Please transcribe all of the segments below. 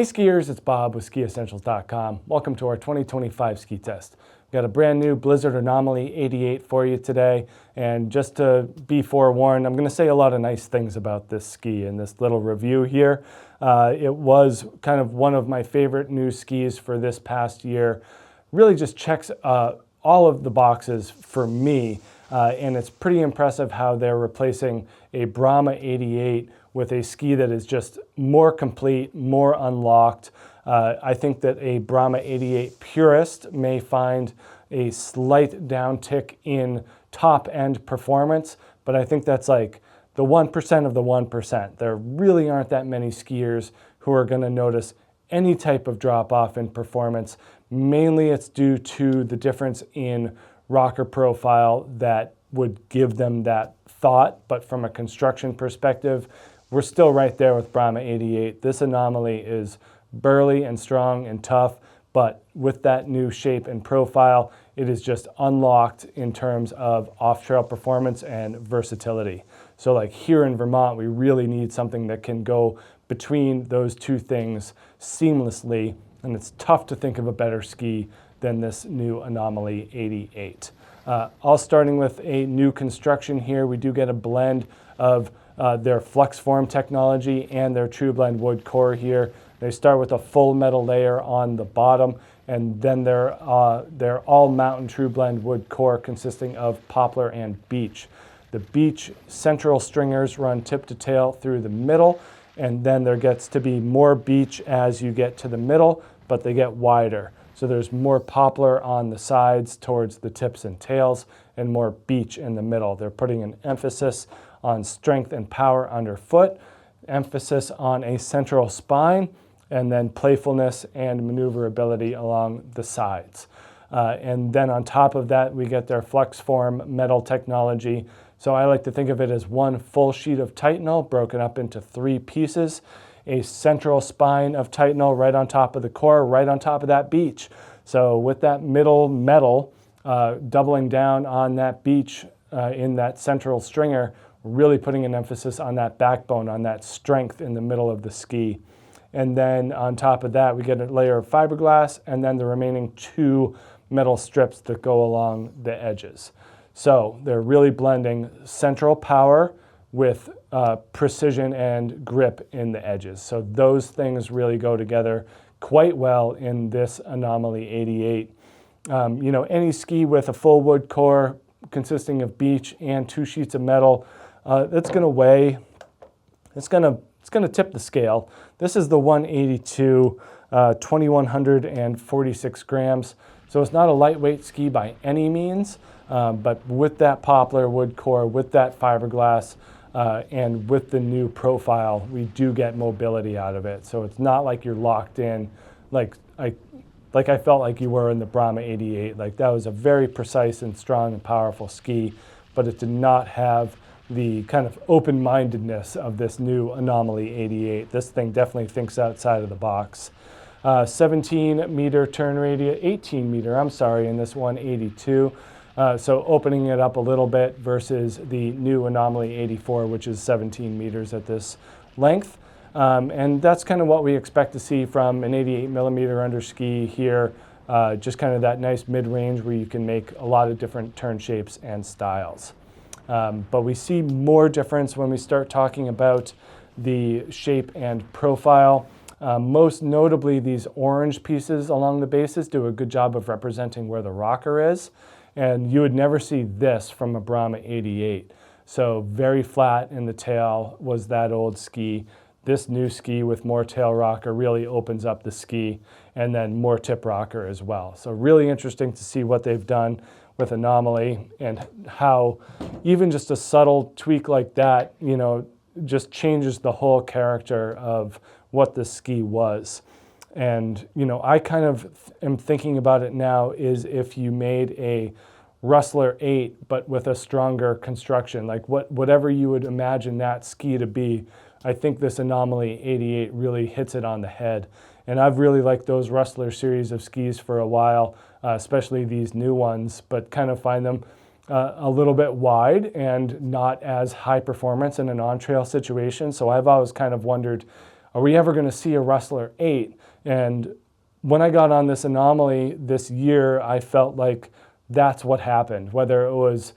Hey skiers, it's Bob with SkiEssentials.com. Welcome to our 2025 ski test. We've got a brand new Blizzard Anomaly 88 for you today, and just to be forewarned, I'm going to say a lot of nice things about this ski in this little review here. It was kind of one of my favorite new skis for this past year. Really just checks all of the boxes for me, and it's pretty impressive how they're replacing a Brahma 88 with a ski that is just more complete, more unlocked. I think that a Brahma 88 purist may find a slight downtick in top end performance, but I think that's like the 1% of the 1%. There really aren't that many skiers who are going to notice any type of drop off in performance. Mainly it's due to the difference in rocker profile that would give them that thought, but from a construction perspective, we're still right there with Brahma 88. This Anomaly is burly and strong and tough, but with that new shape and profile, it is just unlocked in terms of off-trail performance and versatility. So like here in Vermont, we really need something that can go between those two things seamlessly, and it's tough to think of a better ski than this new Anomaly 88. All starting with a new construction here, we do get a blend of their flex form technology and their true blend wood core here. They start with a full metal layer on the bottom, and then they're all mountain true blend wood core consisting of poplar and beech. The beech central stringers run tip to tail through the middle, and then there gets to be more beech as you get to the middle, but they get wider. So there's more poplar on the sides towards the tips and tails and more beech in the middle. They're putting an emphasis on strength and power underfoot, emphasis on a central spine, and then playfulness and maneuverability along the sides. And then on top of that, we get their flex form metal technology. So I like to think of it as one full sheet of Titanal broken up into 3 pieces, a central spine of Titanal right on top of the core, right on top of that beech. So with that middle metal, doubling down on that beech in that central stringer, really putting an emphasis on that backbone, on that strength in the middle of the ski. And then on top of that, we get a layer of fiberglass and then the remaining 2 metal strips that go along the edges. So they're really blending central power with precision and grip in the edges. So those things really go together quite well in this Anomaly 88. Any ski with a full wood core consisting of beech and 2 sheets of metal, it's going to weigh, it's going to tip the scale. This is the 182, 2,146 grams. So it's not a lightweight ski by any means, but with that poplar wood core, with that fiberglass, and with the new profile, we do get mobility out of it. So it's not like you're locked in, like I felt like you were in the Brahma 88. Like that was a very precise and strong and powerful ski, but it did not have the kind of open-mindedness of this new Anomaly 88. This thing definitely thinks outside of the box. 17 meter turn radius, 18 meter, in this 182. So opening it up a little bit versus the new Anomaly 84, which is 17 meters at this length. And that's kind of what we expect to see from an 88 millimeter under ski here. Just kind of that nice mid-range where you can make a lot of different turn shapes and styles. But we see more difference when we start talking about the shape and profile. Most notably, these orange pieces along the bases do a good job of representing where the rocker is. And you would never see this from a Brahma 88. So very flat in the tail was that old ski. This new ski with more tail rocker really opens up the ski, and then more tip rocker as well. So really interesting to see what they've done with Anomaly and how even just a subtle tweak like that, just changes the whole character of what the ski was. And, I kind of am thinking about it now is if you made a Rustler 8, but with a stronger construction, like whatever you would imagine that ski to be, I think this Anomaly 88 really hits it on the head. And I've really liked those Rustler series of skis for a while, especially these new ones, but kind of find them a little bit wide and not as high performance in an on-trail situation. So I've always kind of wondered, are we ever going to see a Rustler 8? And when I got on this Anomaly this year, I felt like that's what happened. Whether it was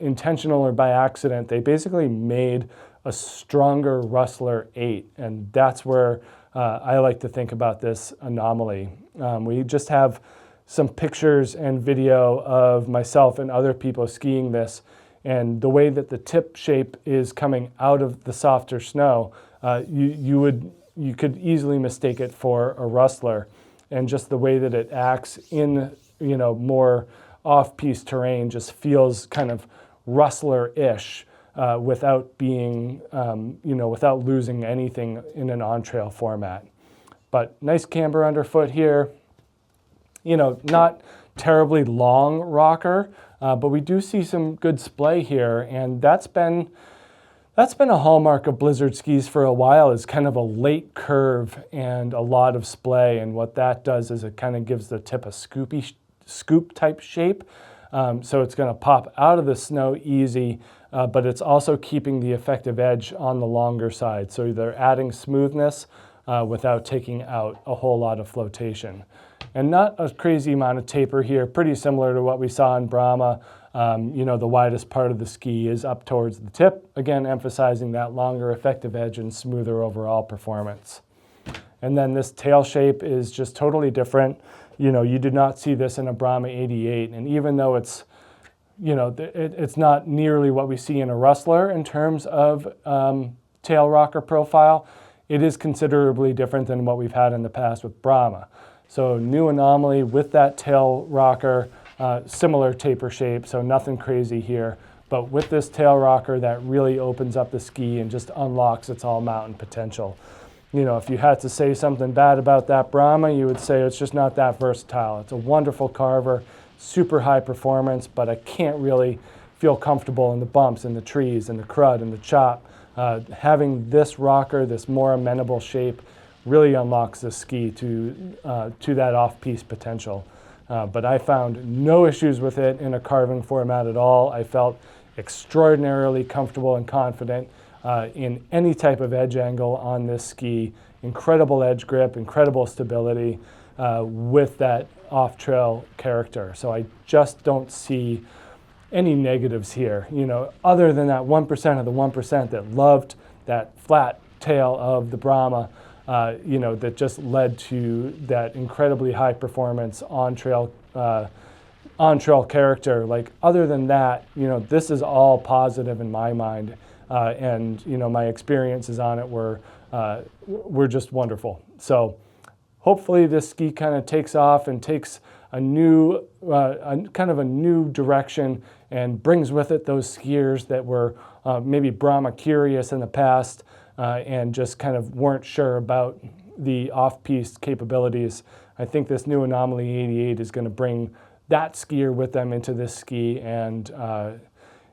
intentional or by accident, they basically made a stronger Rustler 8. And that's where I like to think about this Anomaly. We just have some pictures and video of myself and other people skiing this, and the way that the tip shape is coming out of the softer snow, you could easily mistake it for a Rustler. And just the way that it acts in more off-piste terrain just feels kind of Rustler-ish without being without losing anything in an on-trail format. But nice camber underfoot here. Not terribly long rocker, but we do see some good splay here, and that's been a hallmark of Blizzard skis for a while, is kind of a late curve and a lot of splay. And what that does is it kind of gives the tip a scoop type shape. So it's going to pop out of the snow easy, but it's also keeping the effective edge on the longer side. So they're adding smoothness without taking out a whole lot of flotation. And not a crazy amount of taper here, pretty similar to what we saw in Brahma. The widest part of the ski is up towards the tip, again emphasizing that longer effective edge and smoother overall performance. And then this tail shape is just totally different. You did not see this in a Brahma 88, and even though it's not nearly what we see in a Rustler in terms of tail rocker profile, it is considerably different than what we've had in the past with Brahma. So new Anomaly with that tail rocker, similar taper shape, so nothing crazy here. But with this tail rocker, that really opens up the ski and just unlocks its all-mountain potential. If you had to say something bad about that Brahma, you would say it's just not that versatile. It's a wonderful carver, super high performance, but I can't really feel comfortable in the bumps and the trees and the crud and the chop. Having this rocker, this more amenable shape, really unlocks the ski to that off-piste potential. But I found no issues with it in a carving format at all. I felt extraordinarily comfortable and confident in any type of edge angle on this ski. Incredible edge grip, incredible stability with that off-trail character. So I just don't see any negatives here, other than that 1% of the 1% that loved that flat tail of the Brahma, that just led to that incredibly high performance on-trail character. Like, other than that, this is all positive in my mind, and my experiences on it were just wonderful. So hopefully this ski kind of takes off and takes a new kind of a new direction and brings with it those skiers that were maybe Brahma curious in the past and just kind of weren't sure about the off-piste capabilities. I think this new Anomaly 88 is going to bring that skier with them into this ski, and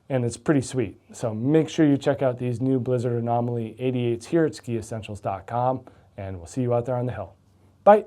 it's pretty sweet. So make sure you check out these new Blizzard Anomaly 88s here at skiessentials.com, and we'll see you out there on the hill. Bye.